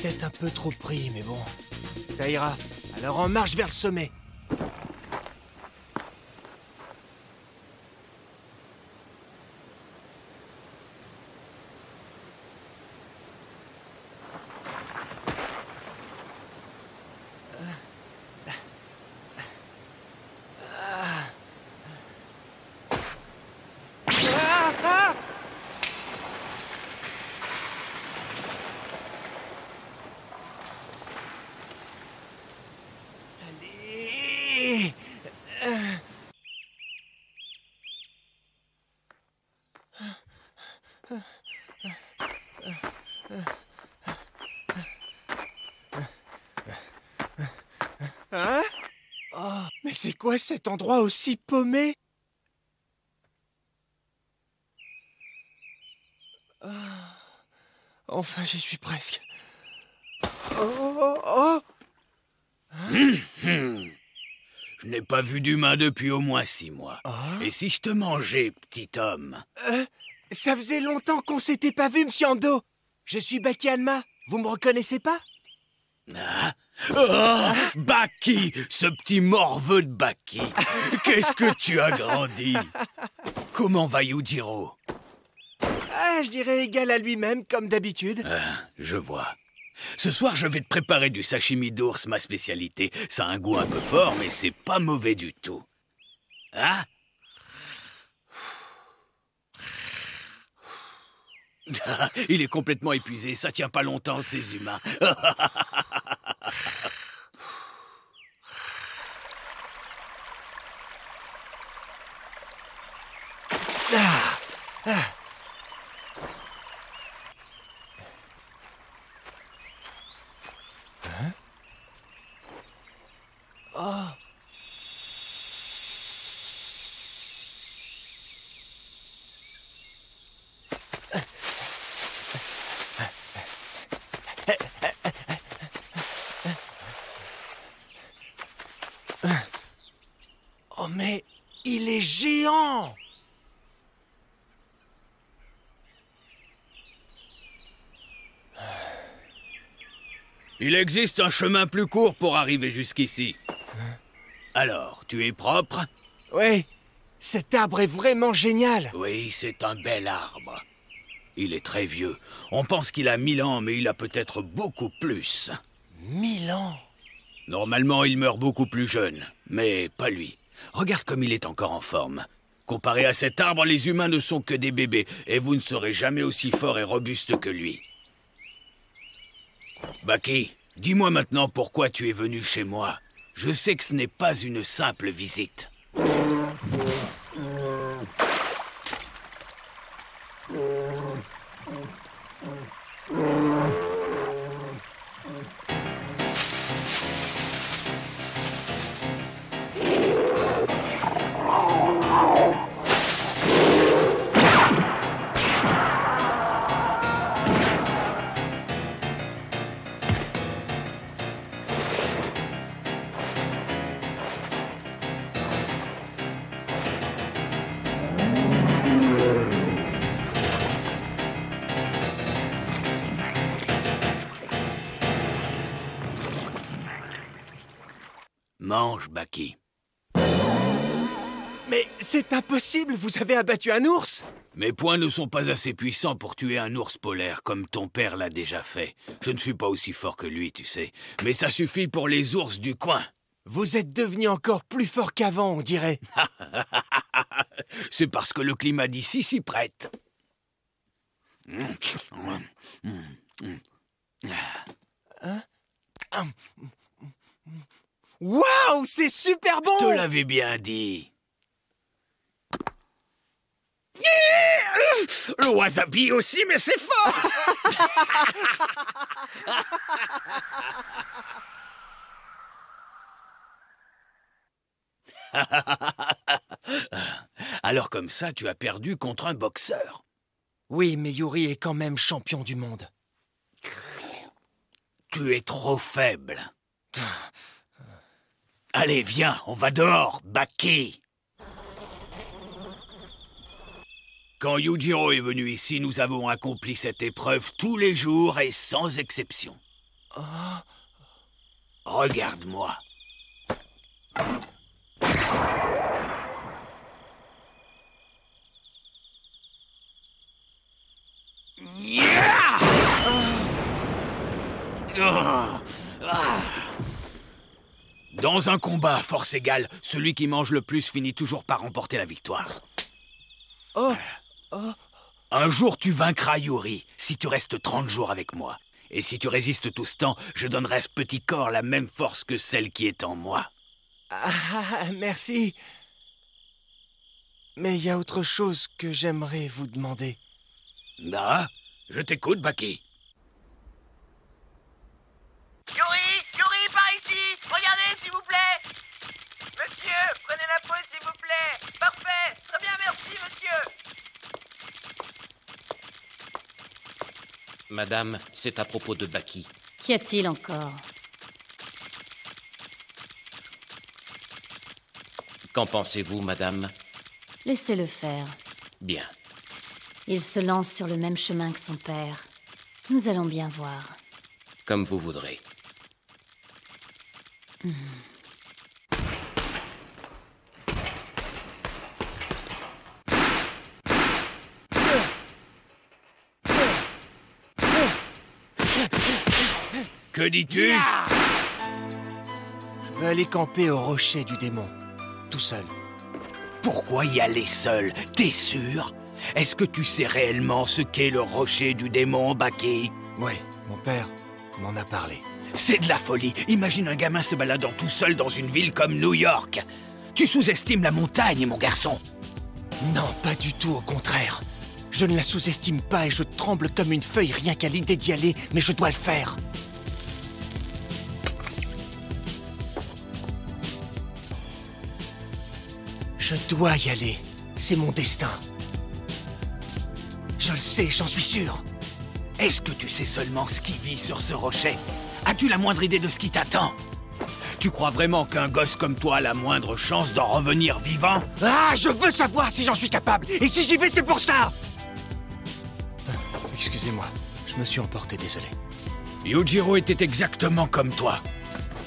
peut-être un peu trop pris, mais bon, ça ira. Alors en marche vers le sommet. Allez. Hein? Oh, mais c'est quoi cet endroit aussi paumé? Enfin, j'y suis presque. Oh. Je n'ai pas vu d'humain depuis au moins 6 mois. Et si je te mangeais, petit homme? Ça faisait longtemps qu'on s'était pas vu, monsieur Ando. Je suis Baki Hanma. Vous me reconnaissez pas? Ah. Oh, Baki, ce petit morveux de Baki. Qu'est-ce que tu as grandi? Comment va Yujiro? Ah, je dirais égal à lui-même, comme d'habitude. Je vois. Ce soir, je vais te préparer du sashimi d'ours, ma spécialité. Ça a un goût un peu fort, mais c'est pas mauvais du tout. Hein? Il est complètement épuisé, ça tient pas longtemps, ces humains. Oh, mais il est géant! Il existe un chemin plus court pour arriver jusqu'ici. Alors, tu es propre? Oui, cet arbre est vraiment génial. Oui, c'est un bel arbre. Il est très vieux. On pense qu'il a 1000 ans, mais il a peut-être beaucoup plus. 1000 ans? Normalement, il meurt beaucoup plus jeune, mais pas lui. Regarde comme il est encore en forme. Comparé à cet arbre, les humains ne sont que des bébés, et vous ne serez jamais aussi fort et robuste que lui. Baki, dis-moi maintenant pourquoi tu es venu chez moi. Je sais que ce n'est pas une simple visite. Mange, Baki. Mais c'est impossible, vous avez abattu un ours! Mes poings ne sont pas assez puissants pour tuer un ours polaire, comme ton père l'a déjà fait. Je ne suis pas aussi fort que lui, tu sais. Mais ça suffit pour les ours du coin. Vous êtes devenu encore plus fort qu'avant, on dirait. C'est parce que le climat d'ici s'y prête. Waouh, c'est super bon! Je te l'avais bien dit. Le wasabi aussi, mais c'est fort! Alors comme ça, tu as perdu contre un boxeur. Oui, mais Yuri est quand même champion du monde. Tu es trop faible. Allez, viens, on va dehors, Baki. Quand Yujiro est venu ici, nous avons accompli cette épreuve tous les jours et sans exception. Regarde-moi. Dans un combat, force égale, celui qui mange le plus finit toujours par remporter la victoire. Un jour, tu vaincras Yuri, si tu restes 30 jours avec moi. Et si tu résistes tout ce temps, je donnerai à ce petit corps la même force que celle qui est en moi. Merci. Mais il y a autre chose que j'aimerais vous demander. Ah, je t'écoute, Baki. Yuri, par ici! Regardez, s'il vous plaît! Monsieur, prenez la pause, s'il vous plaît! Parfait! Très bien, merci, monsieur! Madame, c'est à propos de Baki. Qu'y a-t-il encore? Qu'en pensez-vous, madame? Laissez-le faire. Bien. Il se lance sur le même chemin que son père. Nous allons bien voir. Comme vous voudrez. Que dis-tu? Je veux aller camper au rocher du démon, tout seul. Pourquoi y aller seul? T'es sûr? Est-ce que tu sais réellement ce qu'est le rocher du démon, Baki? Oui, mon père m'en a parlé. C'est de la folie. Imagine un gamin se baladant tout seul dans une ville comme New York. Tu sous-estimes la montagne, mon garçon. Non, pas du tout, au contraire. Je ne la sous-estime pas et je tremble comme une feuille rien qu'à l'idée d'y aller, mais je dois le faire. Je dois y aller. C'est mon destin. Je le sais, j'en suis sûr. Est-ce que tu sais seulement ce qui vit sur ce rocher? As-tu la moindre idée de ce qui t'attend? Tu crois vraiment qu'un gosse comme toi a la moindre chance d'en revenir vivant? Ah, je veux savoir si j'en suis capable. Et si j'y vais, c'est pour ça. Excusez-moi, je me suis emporté, désolé. Yujiro était exactement comme toi.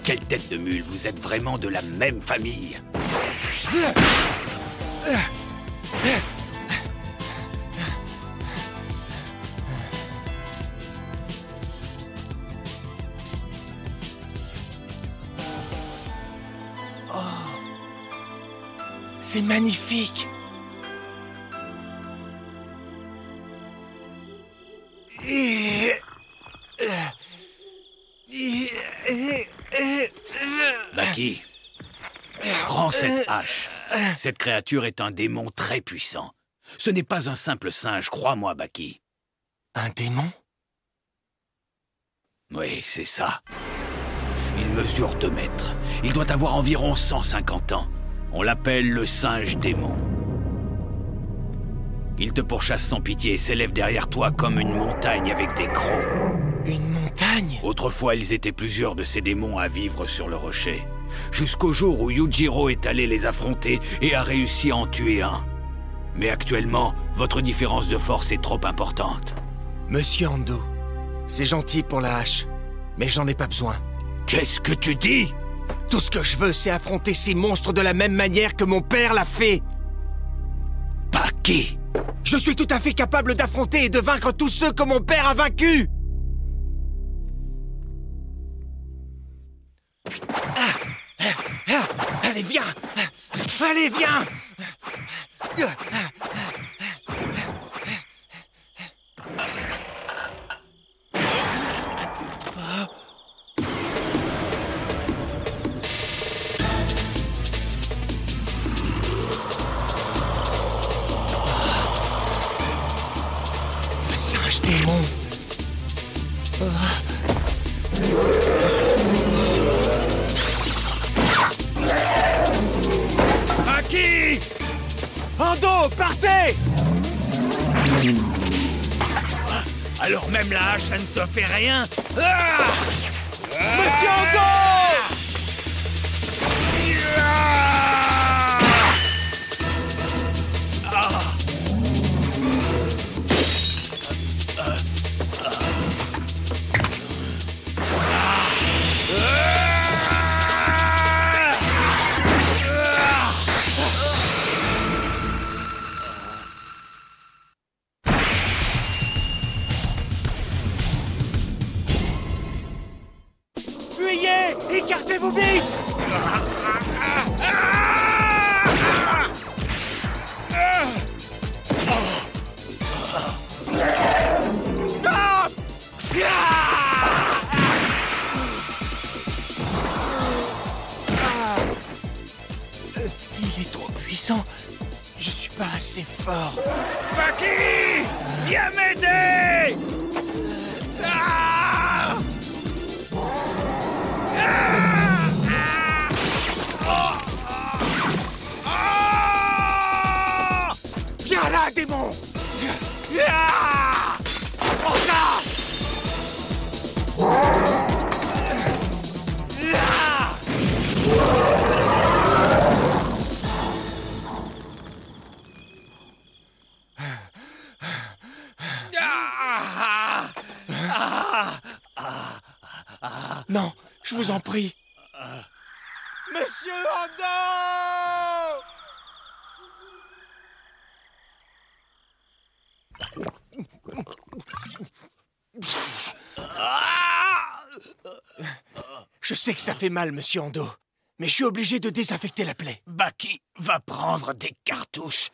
Quelle tête de mule, vous êtes vraiment de la même famille. C'est magnifique. Baki, prends cette hache. Cette créature est un démon très puissant. Ce n'est pas un simple singe, crois-moi, Baki. Un démon? Oui, c'est ça. Il mesure 2 mètres. Il doit avoir environ 150 ans. On l'appelle le singe démon. Il te pourchasse sans pitié et s'élève derrière toi comme une montagne avec des crocs. Une montagne? Autrefois, ils étaient plusieurs de ces démons à vivre sur le rocher. Jusqu'au jour où Yujiro est allé les affronter et a réussi à en tuer un. Mais actuellement, votre différence de force est trop importante. Monsieur Ando, c'est gentil pour la hache, mais j'en ai pas besoin. Qu'est-ce que tu dis? Tout ce que je veux, c'est affronter ces monstres de la même manière que mon père l'a fait. Baki! Je suis tout à fait capable d'affronter et de vaincre tous ceux que mon père a vaincus. Allez, viens! Allez, viens! Le singe démon! Baki! Ando, partez! Alors même la hache, ça ne te fait rien? Ah! Monsieur Ando! Fuyez! Écartez-vous vite! Stop! Il est trop puissant. Je suis pas assez fort. Baki! Viens m'aider! Ah! Ah! Ah! Viens là, démon! Ah! Prends ça! Ah! Non, je vous en prie. Monsieur Ando! Je sais que ça fait mal, monsieur Ando, mais je suis obligé de désinfecter la plaie. Baki va prendre des cartouches.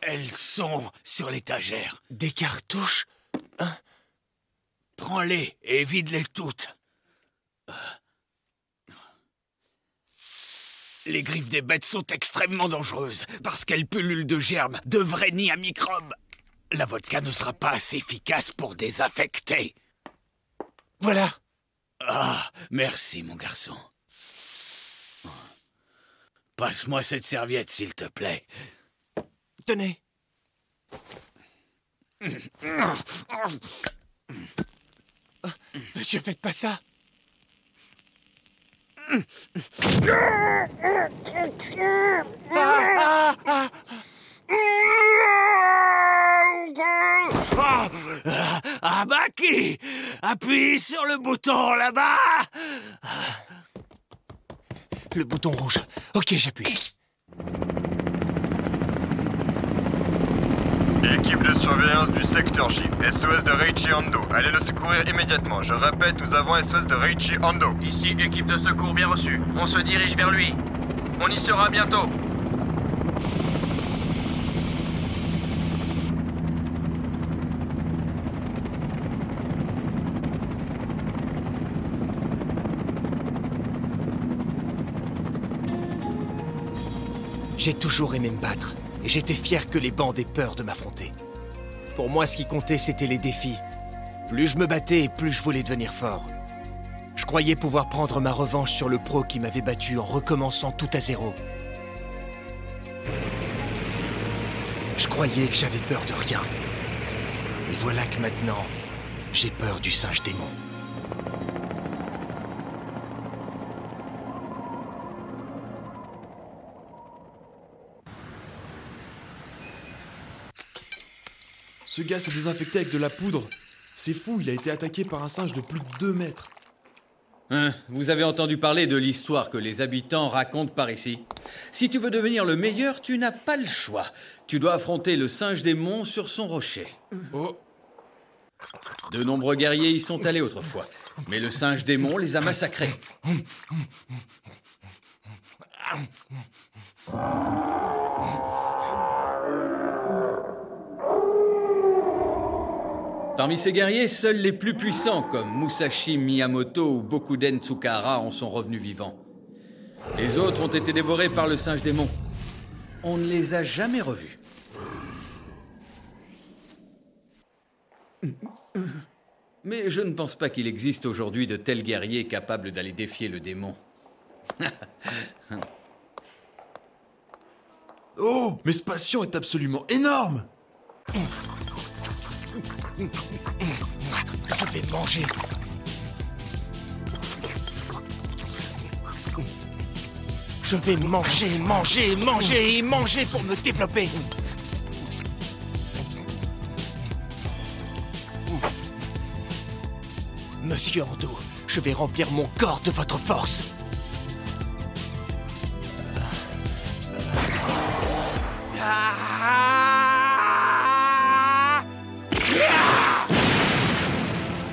Elles sont sur l'étagère. Des cartouches? Hein? Prends-les et vide-les toutes. Les griffes des bêtes sont extrêmement dangereuses parce qu'elles pullulent de germes, de vrais nids à microbes. La vodka ne sera pas assez efficace pour désinfecter. Voilà. Ah, merci, mon garçon. Passe-moi cette serviette, s'il te plaît. Tenez. Monsieur, faites pas ça. Ah, Baki! Appuie sur le bouton, là-bas! Le bouton rouge. Ok, j'appuie. Équipe de surveillance du secteur J. SOS de Reichi Ando. Allez le secourir immédiatement. Je répète, nous avons SOS de Reichi Ando. Ici, équipe de secours bien reçue. On se dirige vers lui. On y sera bientôt. J'ai toujours aimé me battre, et j'étais fier que les bandes aient peur de m'affronter. Pour moi, ce qui comptait, c'était les défis. Plus je me battais, plus je voulais devenir fort. Je croyais pouvoir prendre ma revanche sur le pro qui m'avait battu en recommençant tout à zéro. Je croyais que j'avais peur de rien. Et voilà que maintenant, j'ai peur du singe démon. Ce gars s'est désinfecté avec de la poudre. C'est fou, il a été attaqué par un singe de plus de 2 mètres. Vous avez entendu parler de l'histoire que les habitants racontent par ici. Si tu veux devenir le meilleur, tu n'as pas le choix. Tu dois affronter le singe démon sur son rocher. Oh. De nombreux guerriers y sont allés autrefois, mais le singe démon les a massacrés. Parmi ces guerriers, seuls les plus puissants, comme Musashi Miyamoto ou Bokuden Tsukahara, en sont revenus vivants. Les autres ont été dévorés par le singe démon. On ne les a jamais revus. Mais je ne pense pas qu'il existe aujourd'hui de tels guerriers capables d'aller défier le démon. Oh, mais ce patient est absolument énorme! Je vais manger. Je vais manger, manger, manger et manger pour me développer. Monsieur Ando, je vais remplir mon corps de votre force.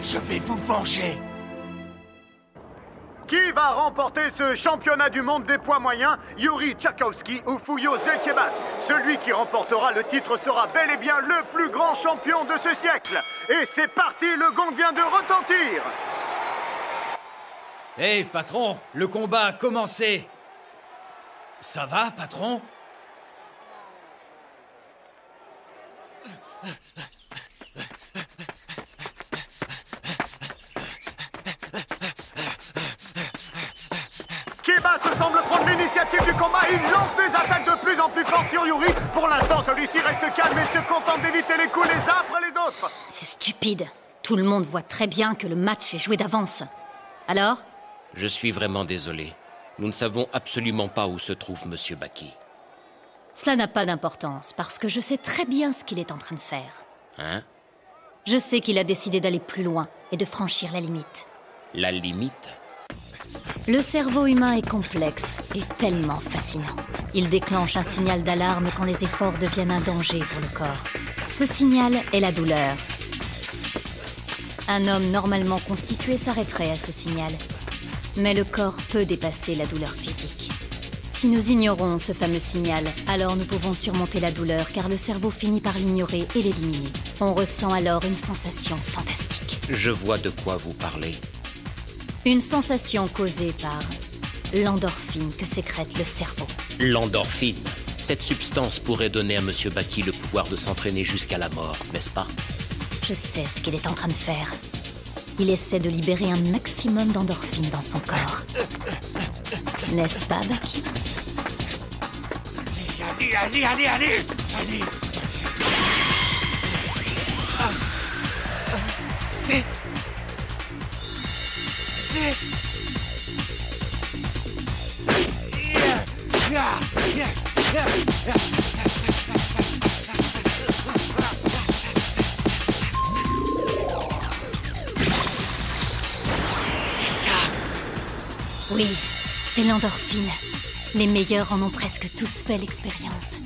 Je vais vous venger. Qui va remporter ce championnat du monde des poids moyens? Yuri Tchaikovsky ou Fuyo Zekebas? Celui qui remportera le titre sera bel et bien le plus grand champion de ce siècle. Et c'est parti, le gong vient de retentir. Hé, patron, le combat a commencé. Ça va, patron? Kebas semble prendre l'initiative du combat. Il lance des attaques de plus en plus fortes sur Yuri. Pour l'instant, celui-ci reste calme et se contente d'éviter les coups les uns après les autres. C'est stupide. Tout le monde voit très bien que le match est joué d'avance. Alors? Je suis vraiment désolé. Nous ne savons absolument pas où se trouve Monsieur Baki. Cela n'a pas d'importance, parce que je sais très bien ce qu'il est en train de faire. Hein? Je sais qu'il a décidé d'aller plus loin et de franchir la limite. La limite? Le cerveau humain est complexe et tellement fascinant. Il déclenche un signal d'alarme quand les efforts deviennent un danger pour le corps. Ce signal est la douleur. Un homme normalement constitué s'arrêterait à ce signal. Mais le corps peut dépasser la douleur physique. Si nous ignorons ce fameux signal, alors nous pouvons surmonter la douleur car le cerveau finit par l'ignorer et l'éliminer. On ressent alors une sensation fantastique. Je vois de quoi vous parlez. Une sensation causée par l'endorphine que sécrète le cerveau. L'endorphine. Cette substance pourrait donner à Monsieur Baki le pouvoir de s'entraîner jusqu'à la mort, n'est-ce pas? Je sais ce qu'il est en train de faire. Il essaie de libérer un maximum d'endorphine dans son corps. N'est-ce pas, Baki? Allez. C'est... Oui, c'est l'endorphine. Les meilleurs en ont presque tous fait l'expérience.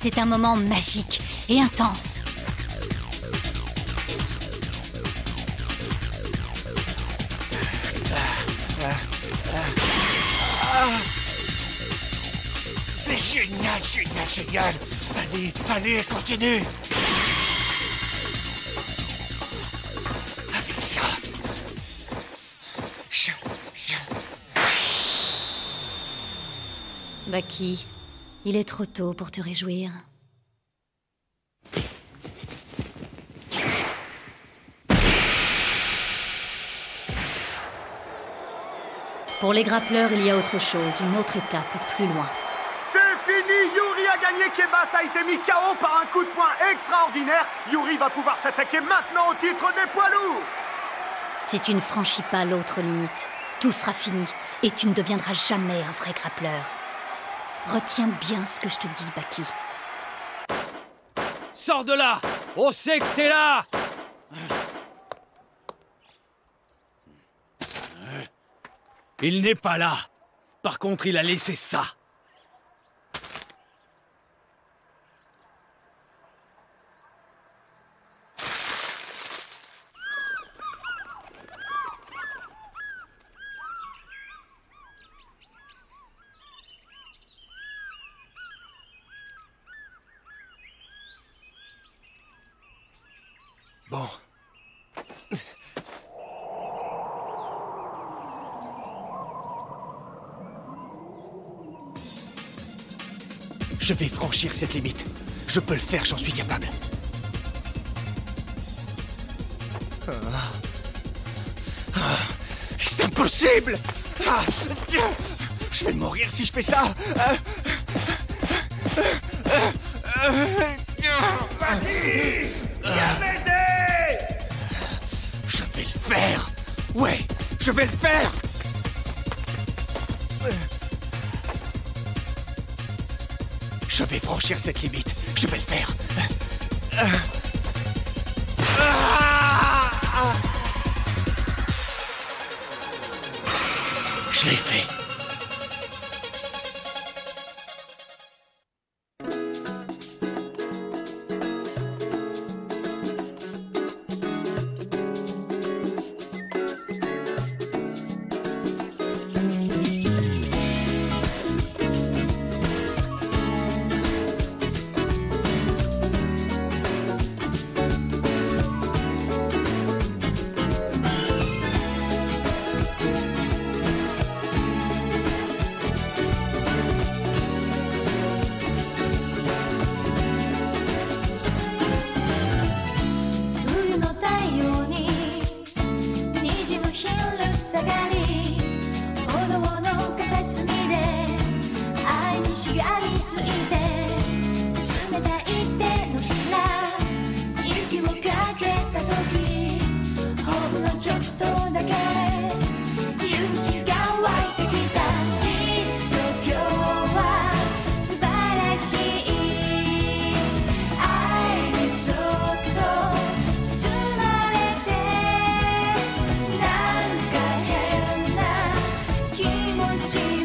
C'est un moment magique et intense. C'est génial. Allez, continue. Avec ça... Baki, il est trop tôt pour te réjouir. Pour les grappleurs, il y a autre chose, une autre étape plus loin. C'est fini, Yuri a gagné. Kebas a été mis KO par un coup de poing extraordinaire. Yuri va pouvoir s'attaquer maintenant au titre des poids lourds. Si tu ne franchis pas l'autre limite, tout sera fini et tu ne deviendras jamais un vrai grappleur. Retiens bien ce que je te dis, Baki. Sors de là! On sait que t'es là! Il n'est pas là. Par contre, il a laissé ça. Bon. Je vais franchir cette limite. Je peux le faire, j'en suis capable. C'est impossible! Je vais mourir si je fais ça! Viens m'aider! Je vais le faire! Ouais, je vais le faire! Je vais franchir cette limite. Je vais le faire. Je l'ai fait. energy.